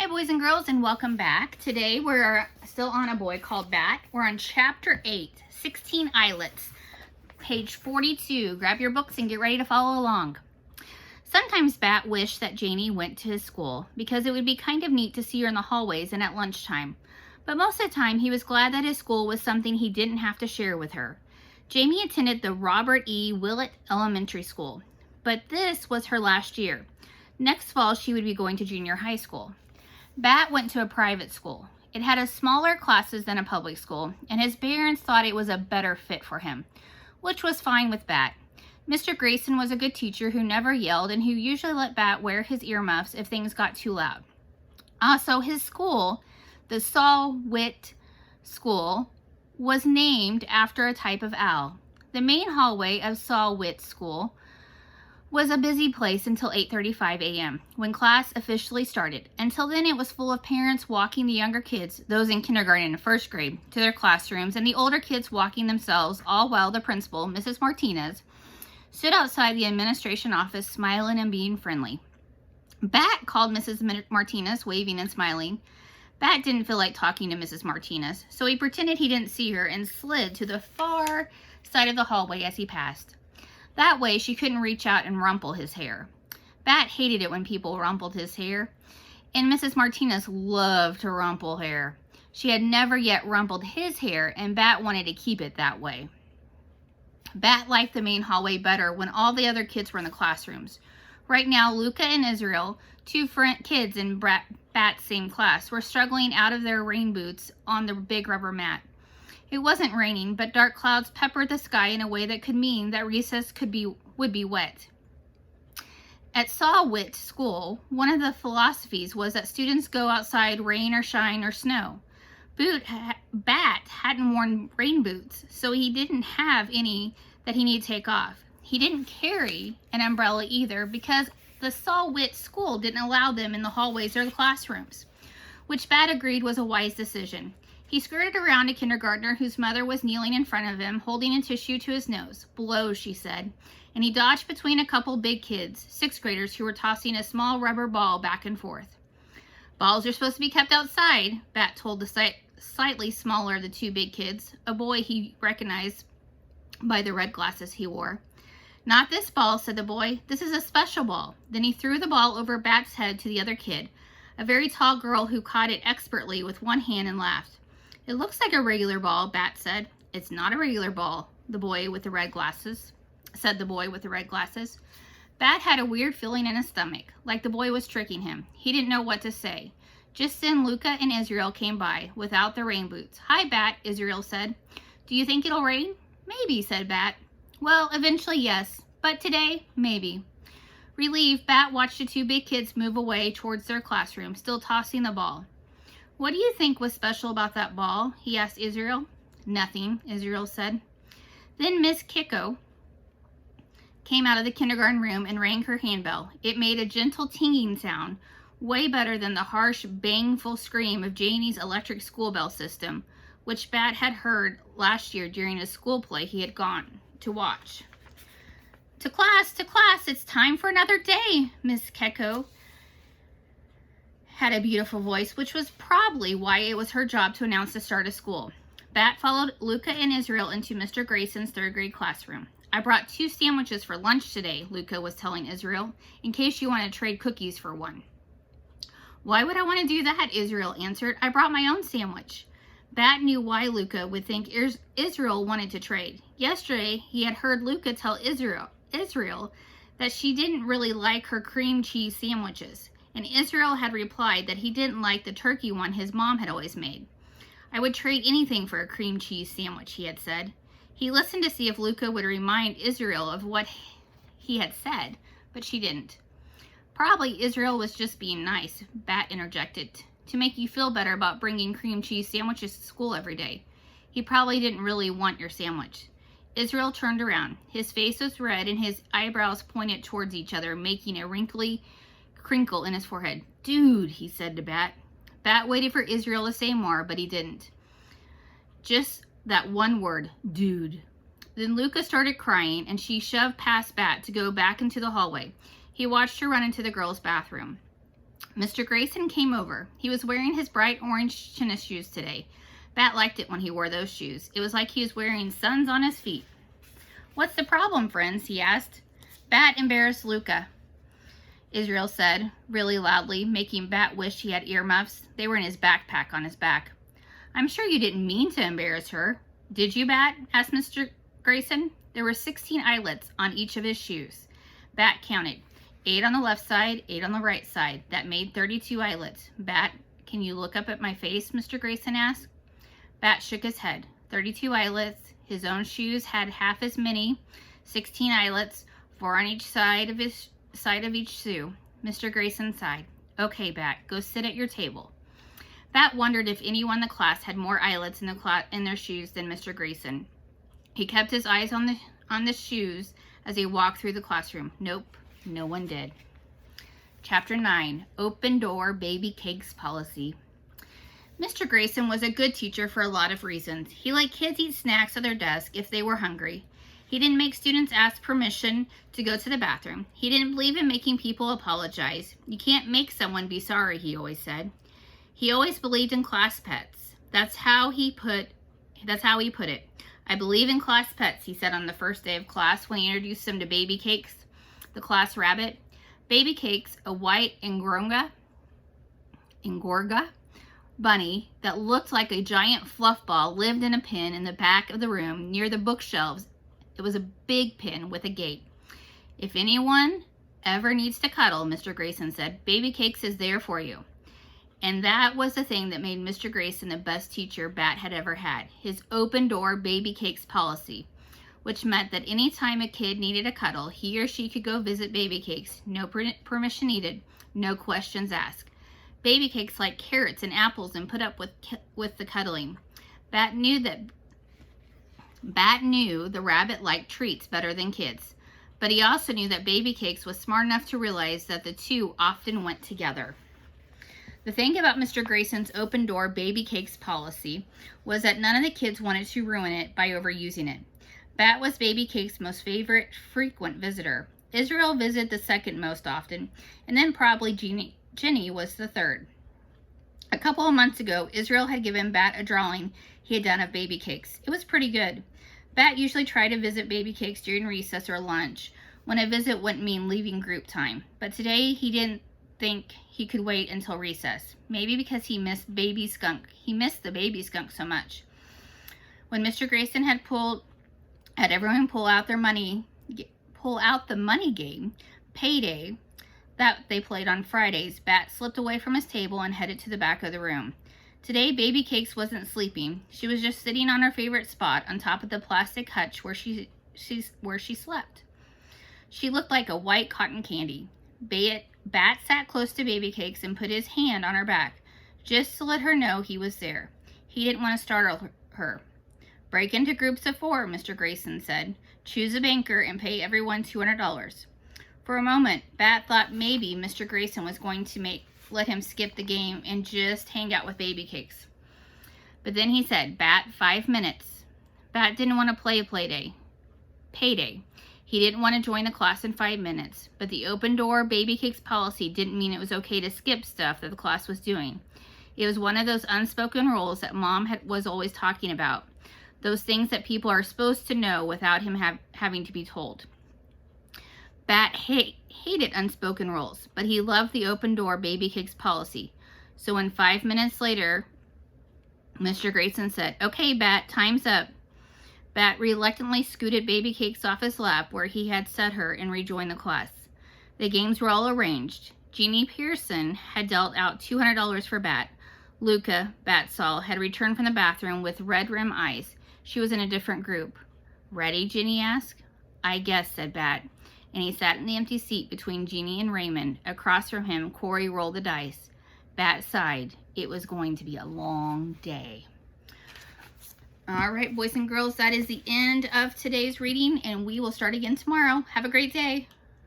Hi boys and girls, and welcome back. Today we're still on a boy called Bat. We're on chapter 8, 16 Islets, page 42. Grab your books and get ready to follow along. Sometimes Bat wished that Janie went to his school because it would be kind of neat to see her in the hallways and at lunchtime. But most of the time he was glad that his school was something he didn't have to share with her. Jamie attended the Robert E. Willett Elementary School, but this was her last year. Next fall she would be going to junior high school. Bat went to a private school. It had a smaller classes than a public school, and his parents thought it was a better fit for him, which was fine with Bat. Mr. Grayson was a good teacher who never yelled and who usually let Bat wear his earmuffs if things got too loud. Also, his school, the Saul Witt School, was named after a type of owl. The main hallway of Saul Witt School was a busy place until 8:35 a.m. when class officially started. Until then, it was full of parents walking the younger kids, those in kindergarten and first grade, to their classrooms, and the older kids walking themselves, all while the principal, Mrs. Martinez, stood outside the administration office smiling and being friendly. Bat called Mrs. Martinez, waving and smiling. Bat didn't feel like talking to Mrs. Martinez, so he pretended he didn't see her and slid to the far side of the hallway as he passed. That way, she couldn't reach out and rumple his hair. Bat hated it when people rumpled his hair, and Mrs. Martinez loved to rumple hair. She had never yet rumpled his hair, and Bat wanted to keep it that way. Bat liked the main hallway better when all the other kids were in the classrooms. Right now, Luca and Israel, two kids in Bat's same class, were struggling out of their rain boots on the big rubber mat. It wasn't raining, but dark clouds peppered the sky in a way that could mean that recess would be wet. At Saul Witt School, one of the philosophies was that students go outside rain or shine or snow. Bat hadn't worn rain boots, so he didn't have any that he needed to take off. He didn't carry an umbrella either because the Saul Witt School didn't allow them in the hallways or the classrooms, which Bat agreed was a wise decision. He skirted around a kindergartner whose mother was kneeling in front of him, holding a tissue to his nose. "Blow," she said, and he dodged between a couple big kids, sixth graders, who were tossing a small rubber ball back and forth. "Balls are supposed to be kept outside," Bat told the slightly smaller of the two big kids, a boy he recognized by the red glasses he wore. "Not this ball," said the boy. "This is a special ball." Then he threw the ball over Bat's head to the other kid, a very tall girl who caught it expertly with one hand and laughed. "It looks like a regular ball," Bat said. "It's not a regular ball," said the boy with the red glasses. Bat had a weird feeling in his stomach, like the boy was tricking him. He didn't know what to say. Just then Luca and Israel came by, without their rain boots. "Hi, Bat," Israel said. "Do you think it'll rain?" "Maybe," said Bat. "Well, eventually, yes. But today, maybe." Relieved, Bat watched the two big kids move away towards their classroom, still tossing the ball. "What do you think was special about that ball?" he asked Israel. "Nothing," Israel said. Then Miss Kiko came out of the kindergarten room and rang her handbell. It made a gentle tinging sound, way better than the harsh, bangful scream of Janie's electric school bell system, which Bat had heard last year during a school play he had gone to watch. To class, it's time for another day," Miss Kiko had a beautiful voice, which was probably why it was her job to announce the start of school. Bat followed Luca and Israel into Mr. Grayson's third grade classroom. "I brought 2 sandwiches for lunch today," Luca was telling Israel, "in case you want to trade cookies for one." "Why would I want to do that?" Israel answered. "I brought my own sandwich." Bat knew why Luca would think Israel wanted to trade. Yesterday, he had heard Luca tell Israel that she didn't really like her cream cheese sandwiches, and Israel had replied that he didn't like the turkey one his mom had always made. "I would trade anything for a cream cheese sandwich," he had said. He listened to see if Luca would remind Israel of what he had said, but she didn't. "Probably Israel was just being nice," Bat interjected, "to make you feel better about bringing cream cheese sandwiches to school every day. He probably didn't really want your sandwich." Israel turned around. His face was red and his eyebrows pointed towards each other, making a wrinkly crinkle in his forehead. "Dude," he said to Bat. Bat waited for Israel to say more, but he didn't. Just that one word, "dude." Then Luca started crying, and she shoved past Bat to go back into the hallway. He watched her run into the girls' bathroom. Mr. Grayson came over. He was wearing his bright orange tennis shoes today. Bat liked it when he wore those shoes. It was like he was wearing suns on his feet. "What's the problem, friends?" he asked. "Bat embarrassed Luca," Israel said, really loudly, making Bat wish he had earmuffs. They were in his backpack on his back. "I'm sure you didn't mean to embarrass her. Did you, Bat?" asked Mr. Grayson. There were 16 eyelets on each of his shoes. Bat counted. 8 on the left side, 8 on the right side. That made 32 eyelets. "Bat, can you look up at my face?" Mr. Grayson asked. Bat shook his head. 32 eyelets. His own shoes had half as many, 16 eyelets, 4 on each side of each shoe. Mr. Grayson sighed. "Okay, Bat, go sit at your table." Bat wondered if anyone in the class had more eyelets in their shoes than Mr. Grayson. He kept his eyes on the shoes as he walked through the classroom. Nope, no one did. Chapter 9, Open Door Baby Cakes Policy. Mr. Grayson was a good teacher for a lot of reasons. He let kids eat snacks at their desk if they were hungry. He didn't make students ask permission to go to the bathroom. He didn't believe in making people apologize. You can't make someone be sorry, he always said. He always believed in class pets. That's how he put it. "I believe in class pets," he said on the first day of class when he introduced them to Baby Cakes, the class rabbit. Baby Cakes, a white Angora bunny that looked like a giant fluff ball, lived in a pen in the back of the room near the bookshelves. It was a big pen with a gate. "If anyone ever needs to cuddle," Mr. Grayson said, "Baby Cakes is there for you." And that was the thing that made Mr. Grayson the best teacher Bat had ever had, his open door Baby Cakes policy, which meant that any time a kid needed a cuddle, he or she could go visit Baby Cakes, no permission needed, no questions asked. Baby Cakes liked carrots and apples and put up with the cuddling. Bat knew the rabbit liked treats better than kids, but he also knew that Baby Cakes was smart enough to realize that the two often went together. The thing about Mr. Grayson's open door Baby Cakes policy was that none of the kids wanted to ruin it by overusing it. Bat was Baby Cakes' most favorite frequent visitor. Israel visited the second most often, and then probably Jenny was the third. A couple of months ago, Israel had given Bat a drawing he had done of Baby Cakes. It was pretty good. Bat usually tried to visit Baby Cakes during recess or lunch, when a visit wouldn't mean leaving group time. But today he didn't think he could wait until recess. Maybe because he missed the baby skunk so much. When Mr. Grayson had everyone pull out the money game, Payday, that they played on Fridays, Bat slipped away from his table and headed to the back of the room. Today, Baby Cakes wasn't sleeping. She was just sitting on her favorite spot on top of the plastic hutch where she slept. She looked like a white cotton candy. Bat sat close to Baby Cakes and put his hand on her back, just to let her know he was there. He didn't want to startle her. "Break into groups of 4, Mr. Grayson said. "Choose a banker and pay everyone $200. For a moment, Bat thought maybe Mr. Grayson was going to let him skip the game and just hang out with Baby Cakes. But then he said, "Bat, 5 minutes." Bat didn't want to play Payday. He didn't want to join the class in 5 minutes, but the open door Baby Cakes policy didn't mean it was okay to skip stuff that the class was doing. It was one of those unspoken rules that Mom was always talking about. Those things that people are supposed to know without him having to be told. Bat hated unspoken rules, but he loved the open door Baby Cakes policy. So when 5 minutes later, Mr. Grayson said, "Okay, Bat, time's up." Bat reluctantly scooted Baby Cakes off his lap where he had set her and rejoined the class. The games were all arranged. Jeannie Pearson had dealt out $200 for Bat. Luca, Bat saw, had returned from the bathroom with red rim eyes. She was in a different group. "Ready?" Jeannie asked. "I guess," said Bat. And he sat in the empty seat between Jeannie and Raymond. Across from him, Corey rolled the dice. Bat sighed. It was going to be a long day. All right, boys and girls, that is the end of today's reading, and we will start again tomorrow. Have a great day.